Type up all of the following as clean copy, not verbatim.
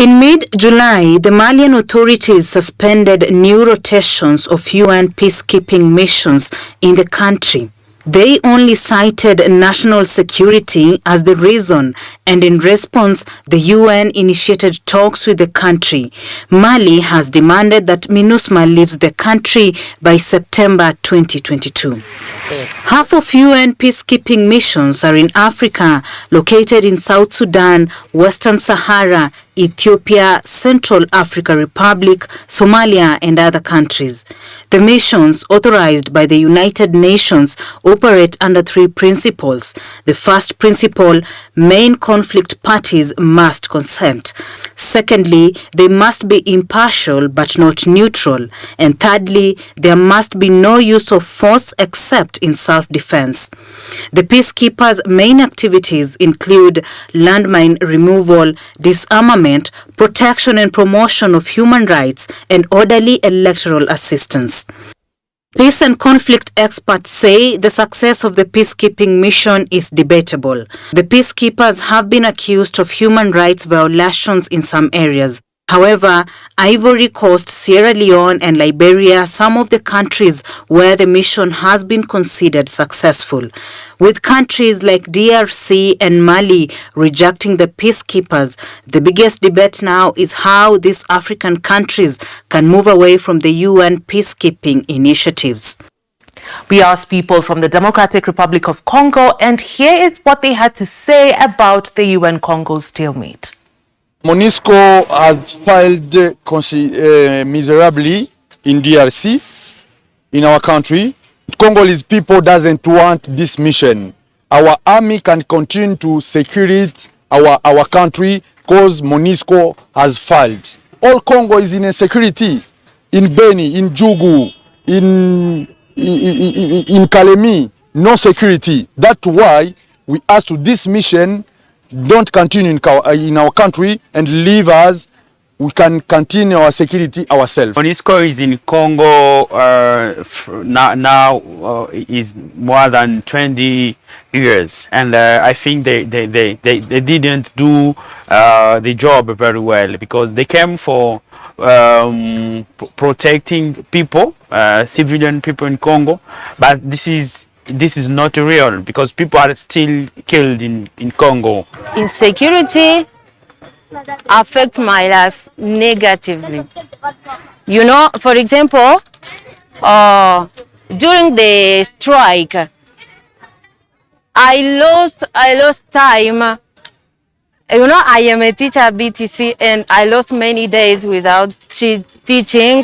In mid-July, the Malian authorities suspended new rotations of UN peacekeeping missions in the country. They only cited national security as the reason, and in response, the UN initiated talks with the country. Mali has demanded that MINUSMA leaves the country by September 2022. Half of UN peacekeeping missions are in Africa, located in South Sudan, Western Sahara, Ethiopia, Central African Republic, Somalia, and other countries. The missions, authorized by the United Nations, operate under three principles. The first principle, main conflict parties must consent. Secondly, they must be impartial but not neutral. And thirdly, there must be no use of force except in self-defense. The peacekeepers' main activities include landmine removal, disarmament, protection and promotion of human rights, and orderly electoral assistance. Peace and conflict experts say the success of the peacekeeping mission is debatable. The peacekeepers have been accused of human rights violations in some areas. However, Ivory Coast, Sierra Leone, and Liberia, some of the countries where the mission has been considered successful. With countries like DRC and Mali rejecting the peacekeepers, the biggest debate now is how these African countries can move away from the UN peacekeeping initiatives. We asked people from the Democratic Republic of Congo, and here is what they had to say about the UN Congo stalemate. MONUSCO has failed miserably in DRC, in our country. Congolese people doesn't want this mission. Our army can continue to secure our country because MONUSCO has failed. All Congo is in insecurity. In Beni, in Jugu, in Kalemi, no security. That's why we asked to this mission don't continue in our country and leave us. We can continue our security ourselves. MONUSCO is in Congo now is more than 20 years, and I think they didn't do the job very well, because they came for protecting people, civilian people in Congo, but this is not real, because people are still killed in Congo. Insecurity affects my life negatively. You know, for example, during the strike, I lost time. You know, I am a teacher at BTC, and I lost many days without teaching.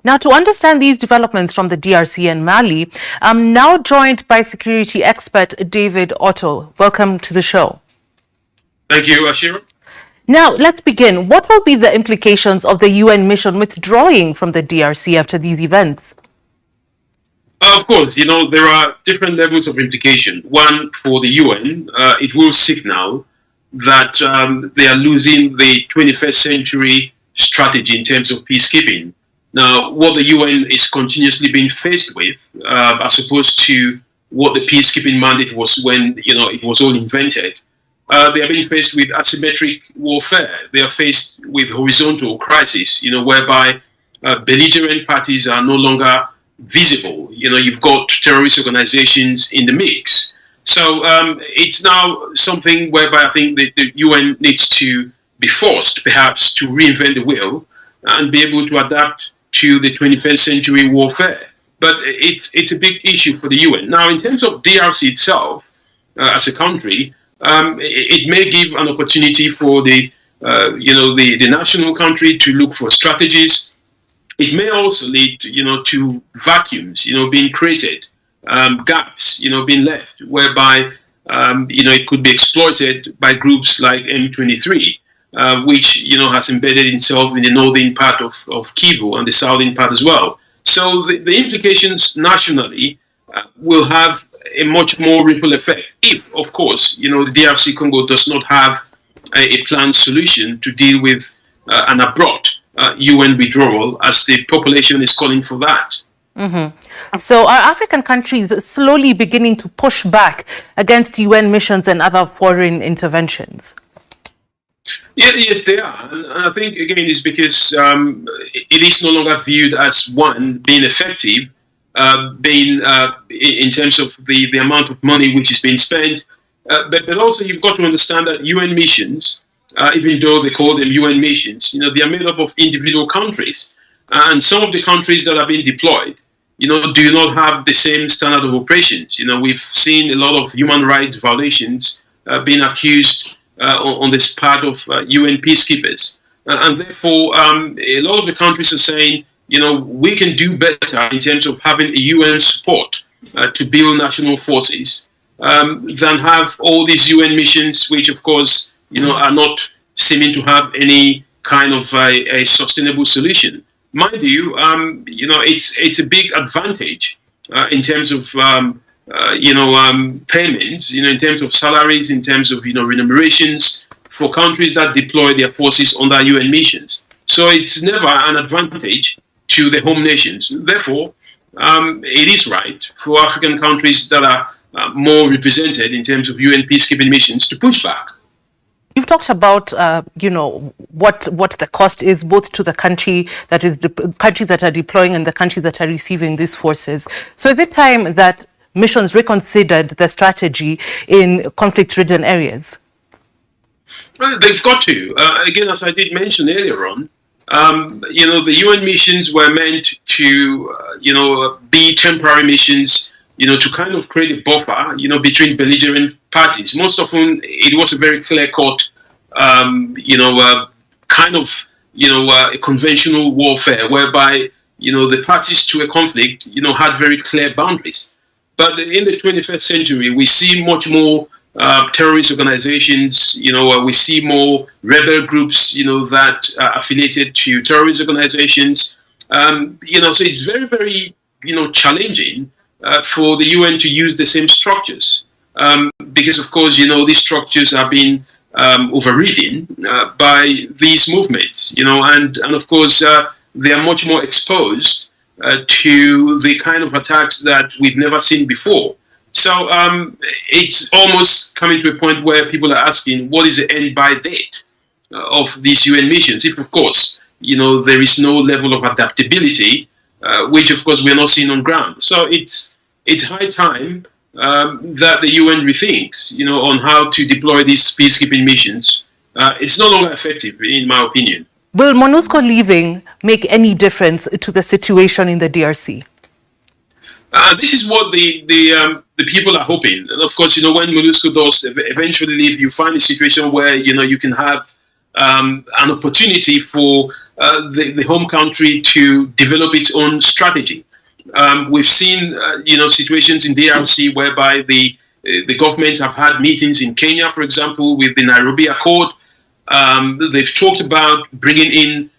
Now, to understand these developments from the DRC and Mali, I'm now joined by security expert David Otto. Welcome to the show. Thank you, Ashira. Now, let's begin. What will be the implications of the UN mission withdrawing from the DRC after these events? Of course, you know, there are different levels of implication. One, for the UN, it will signal that they are losing the 21st century strategy in terms of peacekeeping. Now, what the UN is continuously being faced with, as opposed to what the peacekeeping mandate was when, you know, it was all invented, they are being faced with asymmetric warfare. They are faced with horizontal crisis, you know, whereby belligerent parties are no longer visible. You know, you've got terrorist organizations in the mix. So it's now something whereby I think the UN needs to be forced, perhaps, to reinvent the wheel and be able to adapt to the 21st century warfare. But it's a big issue for the UN. Now, in terms of DRC itself, as a country, it may give an opportunity for the national country to look for strategies. It may also lead, you know, to vacuums, you know, being created, gaps, you know, being left, whereby, you know, it could be exploited by groups like M23. Which, you know, has embedded itself in the northern part of Kivu and the southern part as well. So the implications nationally will have a much more ripple effect if, of course, you know, the DRC Congo does not have a planned solution to deal with an abrupt UN withdrawal, as the population is calling for that. Mm-hmm. So are African countries slowly beginning to push back against UN missions and other foreign interventions? Yeah, yes, they are. And I think, again, it's because it is no longer viewed as one being effective, being in terms of the amount of money which is being spent. But also, you've got to understand that UN missions, even though they call them UN missions, they are made up of individual countries. And some of the countries that are being deployed, do not have the same standard of operations. We've seen a lot of human rights violations being accused on this part of UN peacekeepers. And therefore, a lot of the countries are saying, we can do better in terms of having a UN support to build national forces than have all these UN missions, which, of course, are not seeming to have any kind of a sustainable solution. Mind you, it's a big advantage in terms of payments, in terms of salaries, in terms of remunerations for countries that deploy their forces under UN missions. So it's never an advantage to the home nations. Therefore, it is right for African countries that are more represented in terms of UN peacekeeping missions to push back. You've talked about, what the cost is, both to the country that is countries that are deploying and the countries that are receiving these forces. So is it time that missions reconsidered the strategy in conflict-ridden areas? Well, they've got to. Again, as I did mention earlier on, the UN missions were meant to, be temporary missions, to kind of create a buffer, between belligerent parties. Most often, it was a very clear-cut, kind of, a conventional warfare whereby, the parties to a conflict, had very clear boundaries. But in the 21st century, we see much more terrorist organizations, we see more rebel groups, that are affiliated to terrorist organizations. So it's very, very, challenging for the UN to use the same structures because, of course, these structures are being overridden by these movements, and of course, they are much more exposed to the kind of attacks that we've never seen before. So it's almost coming to a point where people are asking, what is the end by date of these UN missions? If, of course, there is no level of adaptability, which, of course, we're not seeing on ground. So it's high time that the UN rethinks, on how to deploy these peacekeeping missions. It's no longer effective, in my opinion. Will MONUSCO leaving make any difference to the situation in the DRC? This is what the people are hoping. And of course, when MONUSCO does eventually leave, you find a situation where, you can have an opportunity for the home country to develop its own strategy. We've seen, situations in DRC whereby the governments have had meetings in Kenya, for example, with the Nairobi Accord. They've talked about bringing in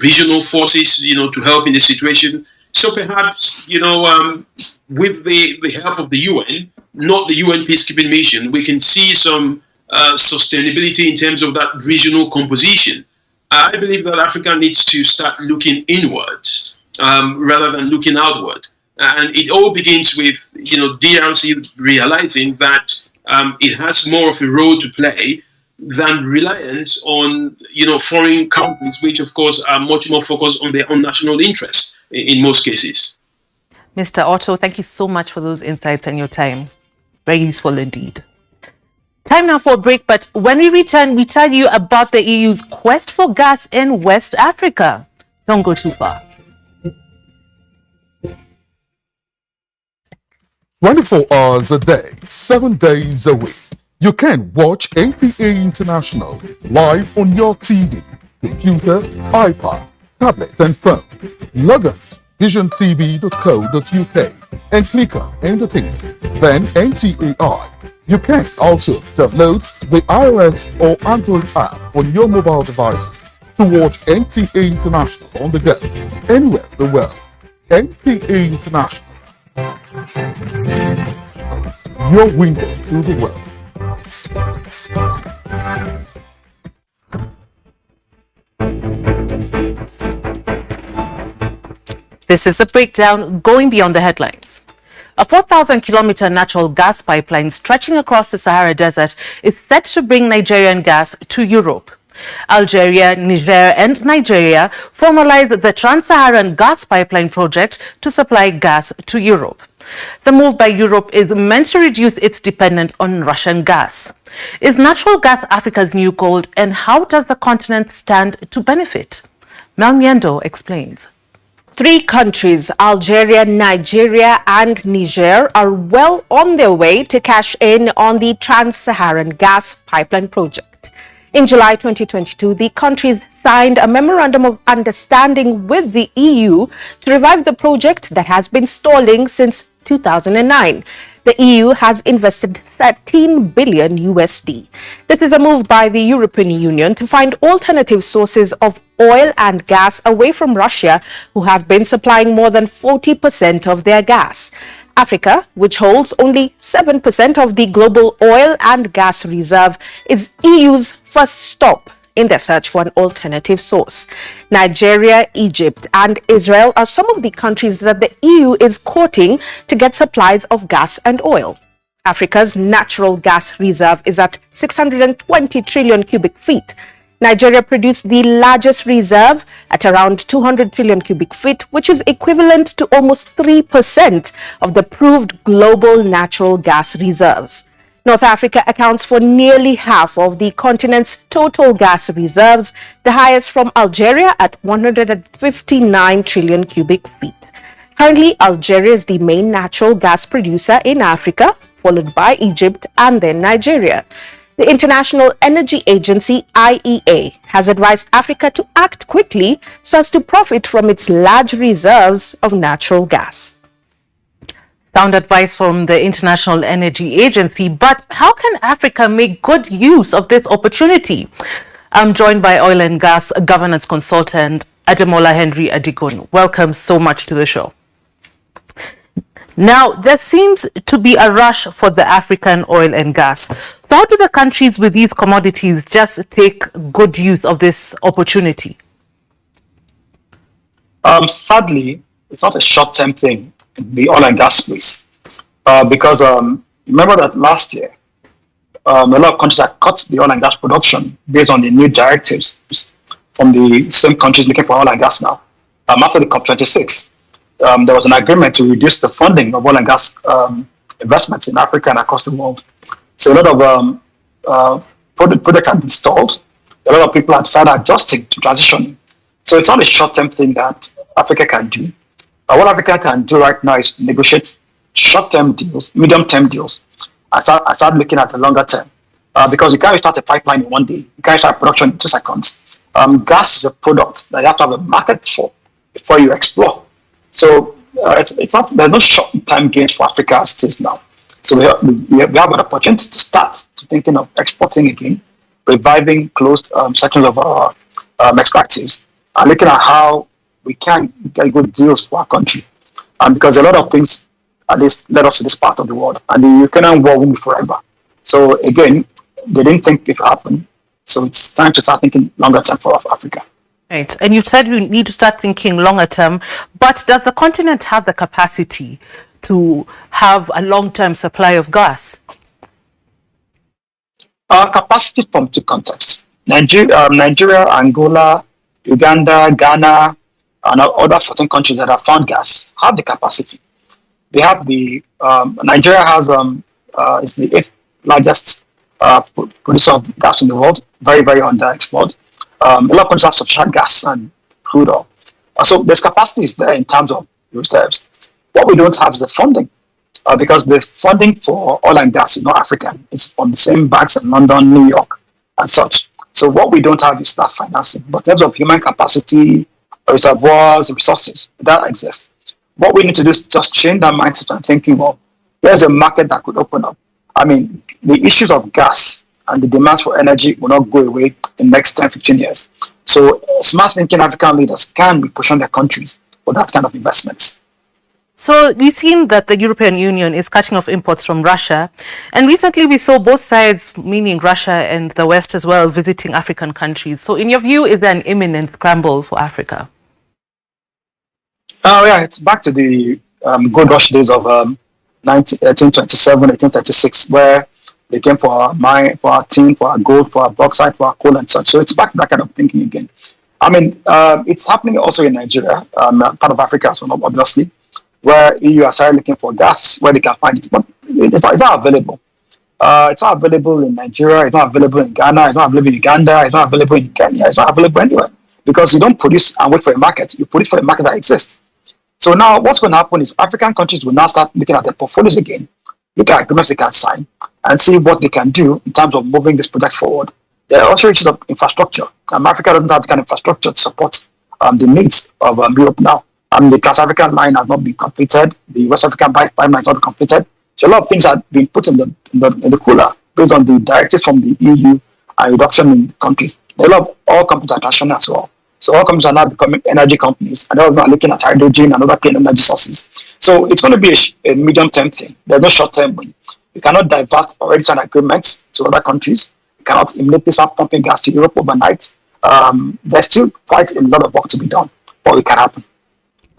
regional forces, to help in the situation. So perhaps, with the help of the UN, not the UN peacekeeping mission, we can see some sustainability in terms of that regional composition. I believe that Africa needs to start looking inwards rather than looking outward. And it all begins with, DRC realizing that it has more of a role to play than reliance on, foreign countries, which, of course, are much more focused on their own national interests in most cases. Mr. Otto, thank you so much for those insights and your time. Very useful indeed. Time now for a break, but when we return, we tell you about the EU's quest for gas in West Africa. Don't go too far. 24 hours a day, 7 days a week. You can watch NTA International live on your TV, computer, iPad, tablet and phone. Log on to visiontv.co.uk and click on Entertainment, then NTAI. You can also download the iOS or Android app on your mobile devices to watch NTA International on the go, anywhere in the world. NTA International, your window to the world. This is a breakdown going beyond the headlines. A 4,000-kilometer natural gas pipeline stretching across the Sahara Desert is set to bring Nigerian gas to Europe. Algeria, Niger and Nigeria formalized the Trans-Saharan gas pipeline project to supply gas to Europe. The move by Europe is meant to reduce its dependence on Russian gas. Is natural gas Africa's new gold, and how does the continent stand to benefit? Mel Miendo explains. 3 countries, Algeria, Nigeria and Niger, are well on their way to cash in on the Trans-Saharan gas pipeline project. In July 2022, the countries signed a memorandum of understanding with the EU to revive the project that has been stalling since 2009. The EU has invested 13 billion USD. This is a move by the European Union to find alternative sources of oil and gas away from Russia, who have been supplying more than 40% of their gas. Africa, which holds only 7% of the global oil and gas reserve, is EU's first stop in their search for an alternative source. Nigeria, Egypt and Israel are some of the countries that the EU is courting to get supplies of gas and oil. Africa's natural gas reserve is at 620 trillion cubic feet. Nigeria produced the largest reserve at around 200 trillion cubic feet, which is equivalent to almost 3% of the proved global natural gas reserves. North Africa accounts for nearly half of the continent's total gas reserves, the highest from Algeria at 159 trillion cubic feet. Currently, Algeria is the main natural gas producer in Africa, followed by Egypt and then Nigeria. The International Energy Agency, IEA, has advised Africa to act quickly so as to profit from its large reserves of natural gas. Sound advice from the International Energy Agency, but how can Africa make good use of this opportunity? I'm joined by oil and gas governance consultant Ademola Henry Adigun. Welcome so much to the show. Now, there seems to be a rush for the African oil and gas. So how do the countries with these commodities just take good use of this opportunity? Sadly, it's not a short-term thing in the oil and gas space, because remember that last year, a lot of countries had cut the oil and gas production based on the new directives from the same countries looking for oil and gas now. After the COP26, there was an agreement to reduce the funding of oil and gas investments in Africa and across the world. So a lot of projects have been stalled. A lot of people have decided adjusting to transitioning. So it's not a short-term thing that Africa can do. What Africa can do right now is negotiate short-term deals, medium-term deals, and start looking at the longer term. Because you can't start a pipeline in one day. You can't start production in 2 seconds. Gas is a product that you have to have a market for before you explore. So it's not, there's no short-term gains for Africa as it is now. So we have an opportunity to start to thinking of exporting again, reviving closed sections of our extractives, and looking at how we can get good deals for our country. Because a lot of things at least led us to this part of the world, and the Ukrainian war won't be forever. So again, they didn't think it would happen. So it's time to start thinking longer term for Africa. Right. And you said we need to start thinking longer term, but does the continent have the capacity to have a long-term supply of gas? Capacity from 2 contexts. Nigeria, Angola, Uganda, Ghana, and other 14 countries that have found gas have the capacity. They have the, Nigeria has, is the 8th largest producer of gas in the world, very, very underexplored. A lot of countries have sufficient gas and crude oil. So there's capacities there in terms of reserves. What we don't have is the funding, because the funding for oil and gas is not African. It's from the same banks in London, New York, and such. So what we don't have is staff financing. But in terms of human capacity, reservoirs, resources, that exists. What we need to do is just change that mindset and thinking, well, there's a market that could open up. I mean, the issues of gas and the demands for energy will not go away in the next 10, 15 years. So smart thinking African leaders can be pushing their countries for that kind of investments. So we've seen that the European Union is cutting off imports from Russia. And recently we saw both sides, meaning Russia and the West as well, visiting African countries. So in your view, is there an imminent scramble for Africa? Oh yeah, it's back to the gold rush days of 1827, 1836, where They came for our mine, for our tin, for our gold, for our bauxite, for our coal and such. So it's back to that kind of thinking again. I mean, it's happening also in Nigeria, part of Africa, so obviously, where EU are started looking for gas where they can find it, but it's not available. It's not available in Nigeria. It's not available in Ghana. It's not available in Uganda. It's not available in Kenya. It's not available anywhere because you don't produce and wait for a market. You produce for a market that exists. So now what's going to happen is African countries will now start looking at their portfolios again, look at agreements they can sign, and see what they can do in terms of moving this project forward. There are also issues of infrastructure. Africa doesn't have the kind of infrastructure to support the needs of Europe now. The Trans-African line has not been completed. The West African pipeline has not been completed. So a lot of things have been put in the cooler based on the directives from the EU and reduction in countries. A lot of all companies are transitioning as well. So all companies are now becoming energy companies, and they're looking at hydrogen and other clean energy sources. So it's going to be a medium-term thing. There's no short-term win. You cannot divert already signed agreements to other countries. You cannot immediately start pumping gas to Europe overnight. There's still quite a lot of work to be done, but it can happen.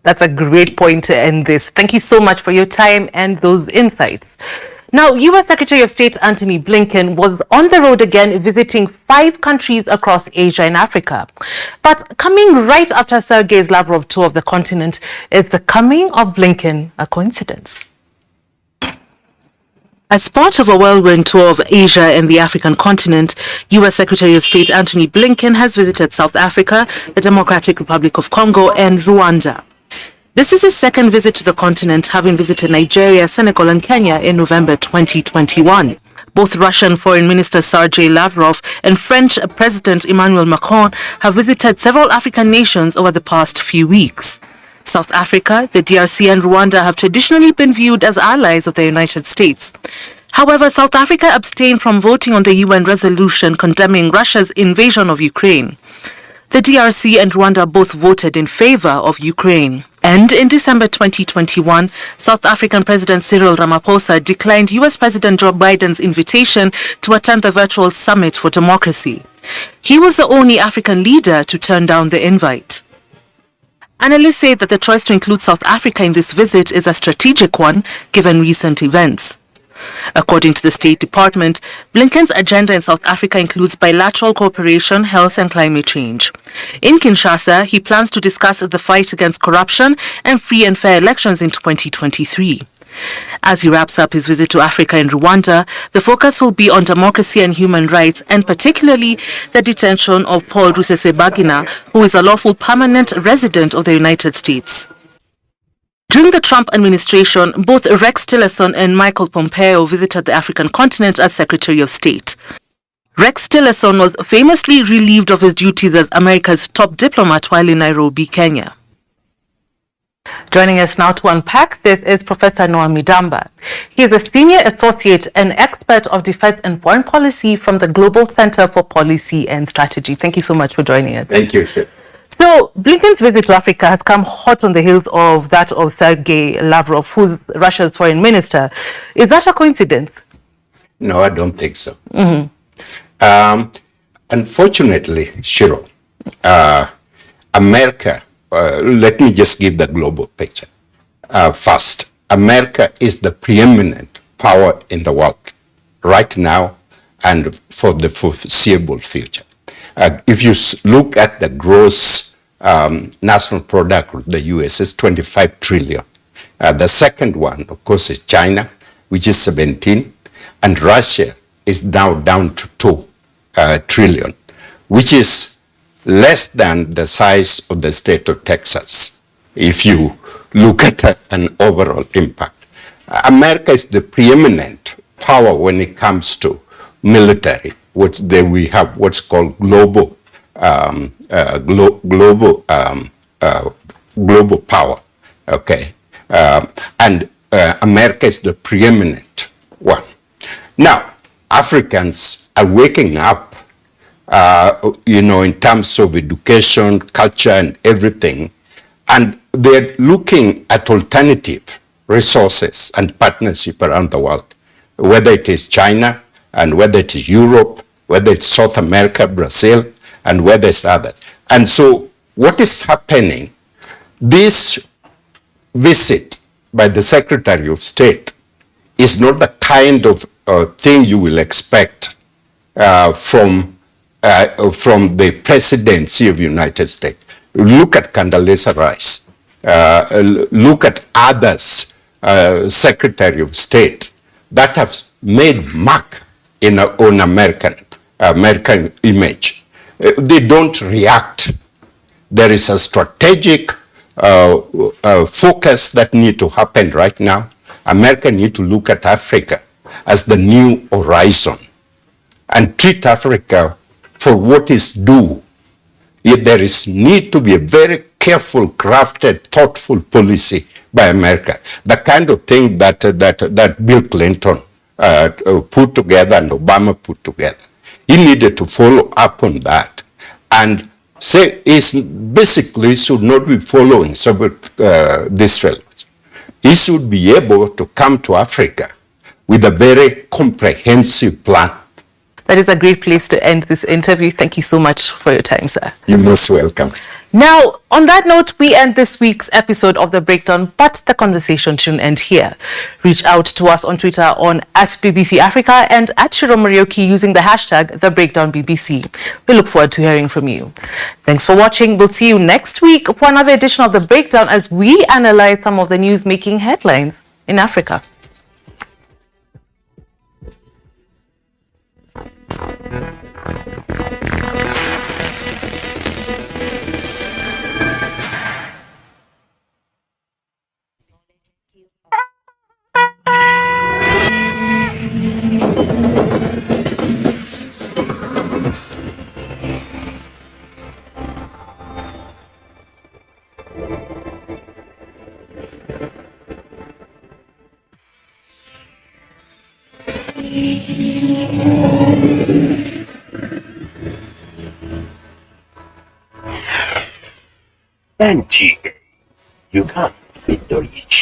That's a great point to end this. Thank you so much for your time and those insights. Now, U.S. Secretary of State Antony Blinken was on the road again visiting 5 countries across Asia and Africa. But coming right after Sergei Lavrov's tour of the continent, is the coming of Blinken a coincidence? As part of a whirlwind tour of Asia and the African continent, U.S. Secretary of State Antony Blinken has visited South Africa, the Democratic Republic of Congo, and Rwanda. This is his second visit to the continent, having visited Nigeria, Senegal, and Kenya in November 2021. Both Russian Foreign Minister Sergei Lavrov and French President Emmanuel Macron have visited several African nations over the past few weeks. South Africa, the DRC, and Rwanda have traditionally been viewed as allies of the United States. However, South Africa abstained from voting on the UN resolution condemning Russia's invasion of Ukraine. The DRC and Rwanda both voted in favor of Ukraine. And in December 2021, South African President Cyril Ramaphosa declined US President Joe Biden's invitation to attend the virtual Summit for Democracy. He was the only African leader to turn down the invite. Analysts say that the choice to include South Africa in this visit is a strategic one, given recent events. According to the State Department, Blinken's agenda in South Africa includes bilateral cooperation, health and climate change. In Kinshasa, he plans to discuss the fight against corruption and free and fair elections in 2023. As he wraps up his visit to Africa and Rwanda, the focus will be on democracy and human rights, and particularly the detention of Paul Rusesabagina, who is a lawful permanent resident of the United States. During the Trump administration, both Rex Tillerson and Michael Pompeo visited the African continent as Secretary of State. Rex Tillerson was famously relieved of his duties as America's top diplomat while in Nairobi, Kenya. Joining us now to unpack this is Professor Noah Midamba. He is a senior associate and expert of defense and foreign policy from the Global Center for Policy and Strategy. Thank you so much for joining us. Thank you, sir. So, Blinken's visit to Africa has come hot on the heels of that of Sergei Lavrov, who's Russia's foreign minister. Is that a coincidence? No, I don't think so. Unfortunately, Shiro, America, let me just give the global picture. First, America is the preeminent power in the world right now and for the foreseeable future. If you look at the gross national product of the US, is 25 trillion. The second one, of course, is China, which is 17, and Russia is now down to 2 trillion, which is less than the size of the state of Texas, if you look at an overall impact. America is the preeminent power when it comes to military. We have what's called global power, okay, and America is the preeminent one. Now, Africans are waking up, in terms of education, culture, and everything, and they're looking at alternative resources and partnership around the world, whether it is China, and whether it is Europe, whether it's South America, Brazil, and whether it's others. And so what is happening, this visit by the Secretary of State is not the kind of thing you will expect from the presidency of the United States. Look at Condoleezza Rice. Look at others, Secretary of State, that have made mark on American image. They don't react. There is a strategic focus that need to happen right now. America need to look at Africa as the new horizon and treat Africa for what is due. Yet there is need to be a very careful, crafted, thoughtful policy by America. The kind of thing that Bill Clinton put together and Obama put together. He needed to follow up on that and say is basically should not be following these fellows. He should be able to come to Africa with a very comprehensive plan. That is a great place to end this interview. Thank you so much for your time, sir. You're most welcome. Now, on that note, we end this week's episode of The Breakdown, but the conversation shouldn't end here. Reach out to us on Twitter on @BBC Africa and @Shiromorioki using the hashtag TheBreakdownBBC. We look forward to hearing from you. Thanks for watching. We'll see you next week for another edition of The Breakdown as we analyze some of the news making headlines in Africa. NTA, you can't beat the rich.